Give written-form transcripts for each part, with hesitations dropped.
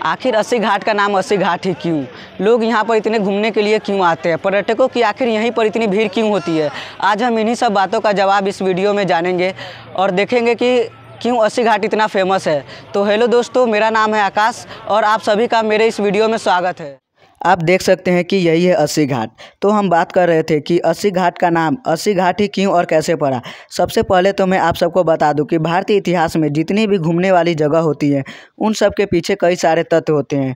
आखिर अस्सी घाट का नाम अस्सी घाट ही क्यों? लोग यहाँ पर इतने घूमने के लिए क्यों आते हैं? पर्यटकों की आखिर यहीं पर इतनी भीड़ क्यों होती है? आज हम इन्हीं सब बातों का जवाब इस वीडियो में जानेंगे और देखेंगे कि क्यों अस्सी घाट इतना फेमस है। तो हेलो दोस्तों, मेरा नाम है आकाश और आप सभी का मेरे इस वीडियो में स्वागत है। आप देख सकते हैं कि यही है अस्सी घाट। तो हम बात कर रहे थे कि अस्सी घाट का नाम अस्सी घाट ही क्यों और कैसे पड़ा। सबसे पहले तो मैं आप सबको बता दूं कि भारतीय इतिहास में जितनी भी घूमने वाली जगह होती है उन सब के पीछे कई सारे तथ्य होते हैं।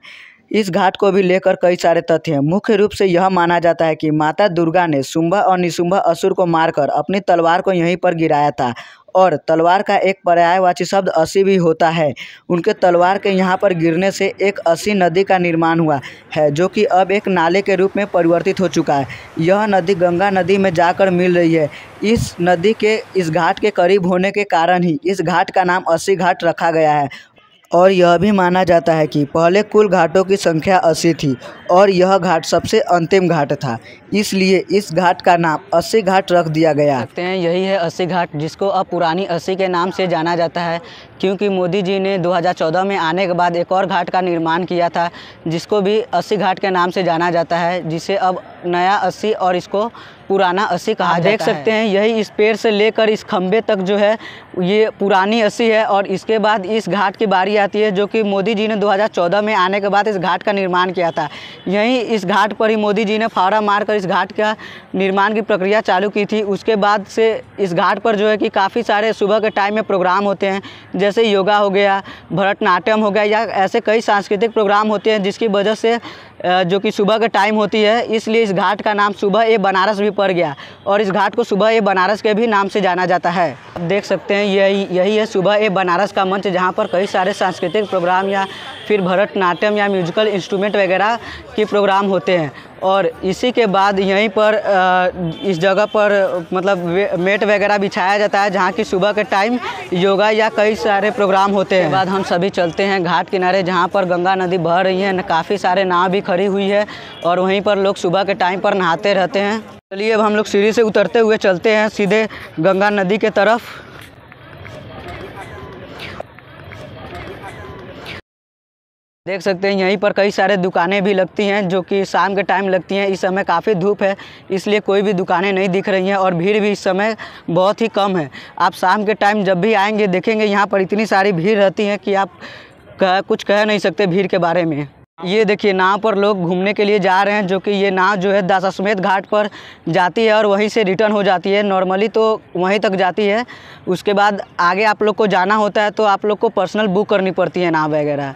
इस घाट को भी लेकर कई सारे तथ्य हैं। मुख्य रूप से यह माना जाता है कि माता दुर्गा ने शुंभा और निशुंभा असुर को मारकर अपनी तलवार को यहीं पर गिराया था और तलवार का एक पर्यायवाची शब्द अस्सी भी होता है। उनके तलवार के यहाँ पर गिरने से एक अस्सी नदी का निर्माण हुआ है, जो कि अब एक नाले के रूप में परिवर्तित हो चुका है। यह नदी गंगा नदी में जाकर मिल रही है। इस नदी के इस घाट के करीब होने के कारण ही इस घाट का नाम अस्सी घाट रखा गया है। और यह भी माना जाता है कि पहले कुल घाटों की संख्या 80 थी और यह घाट सबसे अंतिम घाट था, इसलिए इस घाट का नाम अस्सी घाट रख दिया गया। सकते हैं यही है अस्सी घाट, जिसको अब पुरानी अस्सी के नाम से जाना जाता है, क्योंकि मोदी जी ने 2014 में आने के बाद एक और घाट का निर्माण किया था जिसको भी अस्सी घाट के नाम से जाना जाता है, जिसे अब नया अस्सी और इसको पुराना अस्सी कहा जाता है। देख सकते हैं यही इस पेड़ से लेकर इस खंबे तक जो है ये पुरानी अस्सी है और इसके बाद इस घाट की बारी आती है, जो कि मोदी जी ने 2014 में आने के बाद इस घाट का निर्माण किया था। यहीं इस घाट पर ही मोदी जी ने फावड़ा मारकर इस घाट का निर्माण की प्रक्रिया चालू की थी। उसके बाद से इस घाट पर जो है कि काफ़ी सारे सुबह के टाइम में प्रोग्राम होते हैं, जैसे योगा हो गया, भरतनाट्यम हो गया, या ऐसे कई सांस्कृतिक प्रोग्राम होते हैं जिसकी वजह से जो कि सुबह का टाइम होती है, इसलिए इस घाट का नाम सुबह ए बनारस भी पड़ गया और इस घाट को सुबह ए बनारस के भी नाम से जाना जाता है। आप देख सकते हैं यही है सुबह ए बनारस का मंच, जहाँ पर कई सारे सांस्कृतिक प्रोग्राम या फिर भरतनाट्यम या म्यूजिकल इंस्ट्रूमेंट वगैरह के प्रोग्राम होते हैं। और इसी के बाद यहीं पर इस जगह पर मतलब मेट वगैरह बिछाया जाता है, जहाँ की सुबह के टाइम योगा या कई सारे प्रोग्राम होते हैं। बाद हम सभी चलते हैं घाट किनारे, जहाँ पर गंगा नदी बह रही है, काफ़ी सारे नाव भी खड़ी हुई है और वहीं पर लोग सुबह के टाइम पर नहाते रहते हैं। चलिए अब हम लोग सीढ़ी से उतरते हुए चलते हैं सीधे गंगा नदी के तरफ। देख सकते हैं यहीं पर कई सारे दुकानें भी लगती हैं, जो कि शाम के टाइम लगती हैं। इस समय काफ़ी धूप है, इसलिए कोई भी दुकानें नहीं दिख रही हैं और भीड़ भी इस समय बहुत ही कम है। आप शाम के टाइम जब भी आएंगे देखेंगे यहाँ पर इतनी सारी भीड़ रहती है कि आप कुछ कह नहीं सकते भीड़ के बारे में। ये देखिए नाव पर लोग घूमने के लिए जा रहे हैं, जो कि ये नाव जो है दशाश्वमेध घाट पर जाती है और वहीं से रिटर्न हो जाती है। नॉर्मली तो वहीं तक जाती है, उसके बाद आगे आप लोग को जाना होता है तो आप लोग को पर्सनल बुक करनी पड़ती है नाव वगैरह।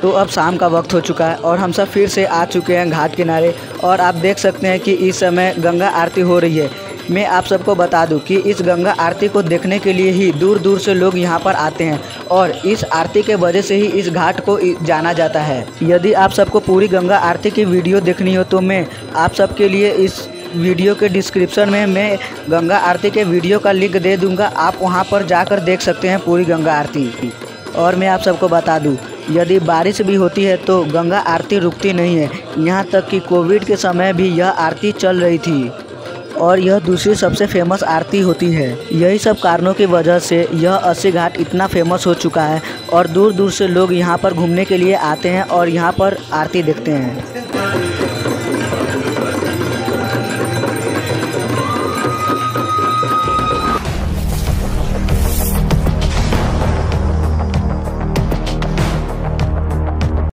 तो अब शाम का वक्त हो चुका है और हम सब फिर से आ चुके हैं घाट किनारे और आप देख सकते हैं कि इस समय गंगा आरती हो रही है। मैं आप सबको बता दूं कि इस गंगा आरती को देखने के लिए ही दूर दूर से लोग यहाँ पर आते हैं और इस आरती के वजह से ही इस घाट को जाना जाता है। यदि आप सबको पूरी गंगा आरती की वीडियो देखनी हो तो मैं आप सबके लिए इस वीडियो के डिस्क्रिप्शन में मैं गंगा आरती के वीडियो का लिंक दे दूँगा, आप वहाँ पर जाकर देख सकते हैं पूरी गंगा आरती। और मैं आप सबको बता दूं, यदि बारिश भी होती है तो गंगा आरती रुकती नहीं है। यहाँ तक कि कोविड के समय भी यह आरती चल रही थी और यह दूसरी सबसे फेमस आरती होती है। यही सब कारणों की वजह से यह अस्सी घाट इतना फेमस हो चुका है और दूर दूर से लोग यहाँ पर घूमने के लिए आते हैं और यहाँ पर आरती देखते हैं।